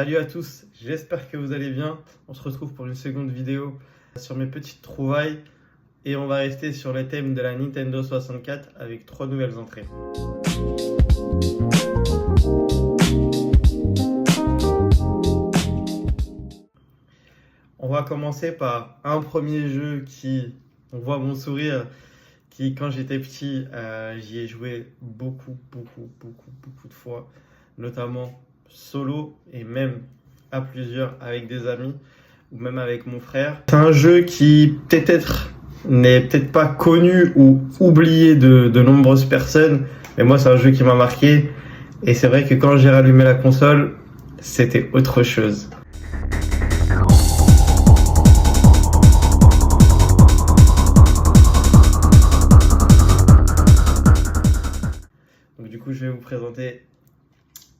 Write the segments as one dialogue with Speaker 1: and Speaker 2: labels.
Speaker 1: Salut à tous, j'espère que vous allez bien. On se retrouve pour une seconde vidéo sur mes petites trouvailles et on va rester sur le thème de la Nintendo 64 avec 3 nouvelles entrées. On va commencer par un premier jeu on voit mon sourire, qui quand j'étais petit, j'y ai joué beaucoup de fois, notamment solo et même à plusieurs avec des amis ou même avec mon frère. C'est un jeu qui n'est peut-être pas connu ou oublié de nombreuses personnes, mais moi c'est un jeu qui m'a marqué et c'est vrai que quand j'ai rallumé la console, c'était autre chose. Donc du coup, je vais vous présenter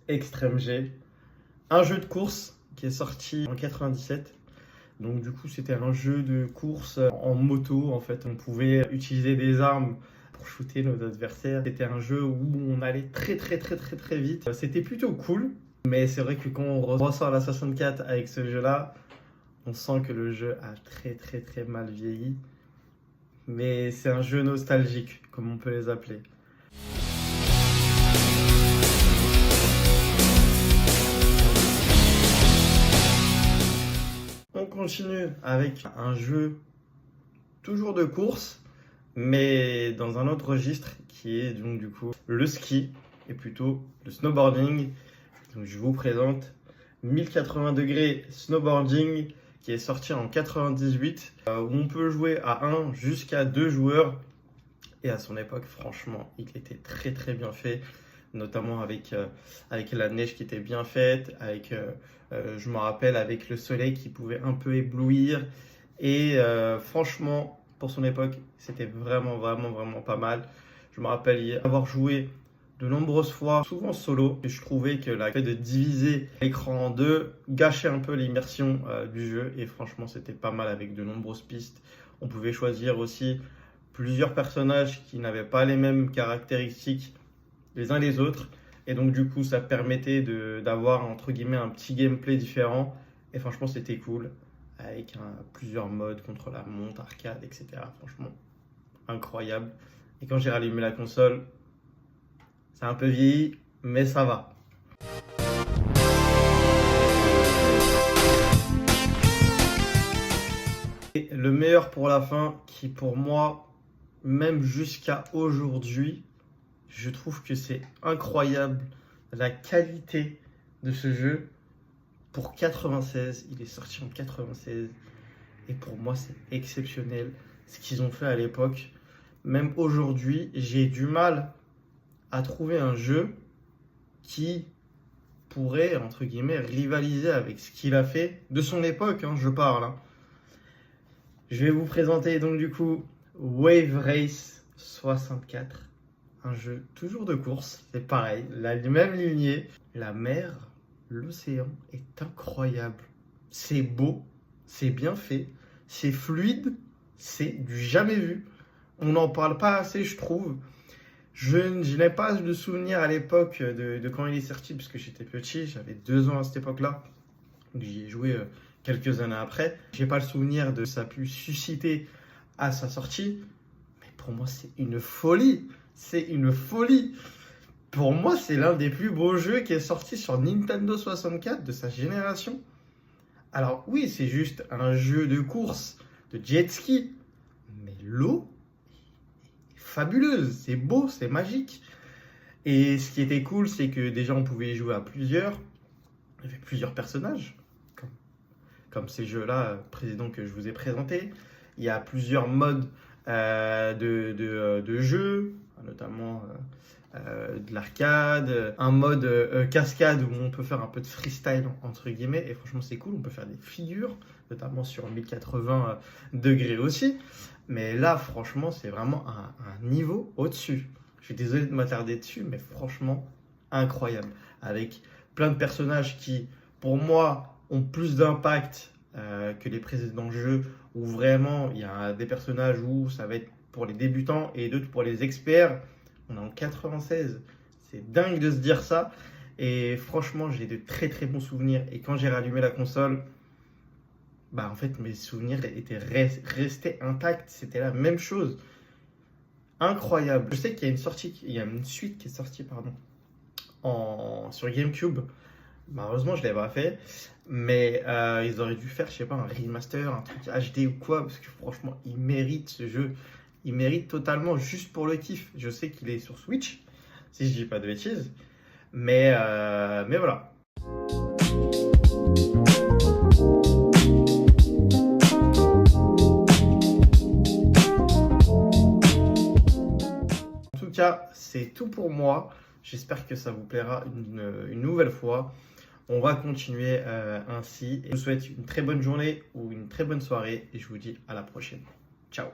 Speaker 1: Extreme G, un jeu de course qui est sorti en 97. Donc du coup, c'était un jeu de course en moto. En fait, on pouvait utiliser des armes pour shooter nos adversaires. C'était un jeu où on allait très vite. C'était plutôt cool, mais c'est vrai que quand on ressort la 64 avec ce jeu-là, on sent que le jeu a très mal vieilli. Mais c'est un jeu nostalgique, comme on peut les appeler. On continue avec un jeu toujours de course, mais dans un autre registre qui est donc du coup le ski et plutôt le snowboarding. Donc je vous présente 1080 degrés snowboarding qui est sorti en 98 où on peut jouer à 1 jusqu'à 2 joueurs. Et à son époque, franchement, il était très bien fait, notamment avec la neige qui était bien faite, je me rappelle, avec le soleil qui pouvait un peu éblouir. Et franchement, pour son époque, c'était vraiment pas mal. Je me rappelle y avoir joué de nombreuses fois, souvent solo. Et je trouvais que le fait de diviser l'écran en deux gâchait un peu l'immersion du jeu. Et franchement, c'était pas mal avec de nombreuses pistes. On pouvait choisir aussi plusieurs personnages qui n'avaient pas les mêmes caractéristiques les uns les autres. Et donc du coup, ça permettait d'avoir entre guillemets un petit gameplay différent. Et franchement, c'était cool. Avec plusieurs modes, contre la montre, arcade, etc. Franchement, incroyable. Et quand j'ai rallumé la console, c'est un peu vieilli, mais ça va. Et le meilleur pour la fin, qui pour moi, même jusqu'à aujourd'hui, je trouve que c'est incroyable la qualité de ce jeu. Pour 96, il est sorti en 96 et pour moi c'est exceptionnel ce qu'ils ont fait à l'époque. Même aujourd'hui, j'ai du mal à trouver un jeu qui pourrait, entre guillemets, rivaliser avec ce qu'il a fait de son époque, hein, je parle. Hein. Je vais vous présenter donc du coup Wave Race 64, un jeu toujours de course, c'est pareil, la même lignée. La mer, l'océan est incroyable, c'est beau, c'est bien fait, c'est fluide, c'est du jamais vu. On n'en parle pas assez, je trouve. Je n'ai pas de souvenir à l'époque de quand il est sorti, parce que j'étais petit, j'avais 2 ans à cette époque-là. Donc j'y ai joué quelques années après. J'ai pas le souvenir de ça a pu susciter à sa sortie, mais pour moi c'est une folie. C'est une folie. Pour moi, c'est l'un des plus beaux jeux qui est sorti sur Nintendo 64 de sa génération. Alors oui, c'est juste un jeu de course, de jet ski, mais l'eau est fabuleuse, c'est beau, c'est magique. Et ce qui était cool, c'est que déjà on pouvait y jouer à plusieurs. Il y avait plusieurs personnages, comme ces jeux-là précédents que je vous ai présentés. Il y a plusieurs modes de jeu, notamment de l'arcade, un mode cascade où on peut faire un peu de freestyle entre guillemets, et franchement c'est cool, on peut faire des figures, notamment sur 1080 degrés aussi, mais là franchement c'est vraiment un niveau au-dessus. Je suis désolé de m'attarder dessus, mais franchement incroyable, avec plein de personnages qui pour moi ont plus d'impact que les précédents jeux, où vraiment il y a des personnages où ça va être pour les débutants et d'autres pour les experts. On est en 96, c'est dingue de se dire ça. Et franchement, j'ai de très très bons souvenirs. Et quand j'ai rallumé la console, bah en fait, mes souvenirs étaient restés intacts. C'était la même chose. Incroyable. Je sais qu'il y a il y a une suite qui est sortie, pardon, sur GameCube. Malheureusement, je ne l'ai pas fait. Mais ils auraient dû faire, je sais pas, un remaster, un truc HD ou quoi. Parce que franchement, il mérite ce jeu. Il mérite totalement juste pour le kiff. Je sais qu'il est sur Switch, si je dis pas de bêtises. Mais voilà. En tout cas, c'est tout pour moi. J'espère que ça vous plaira une nouvelle fois. On va continuer ainsi. Et je vous souhaite une très bonne journée ou une très bonne soirée et je vous dis à la prochaine. Ciao.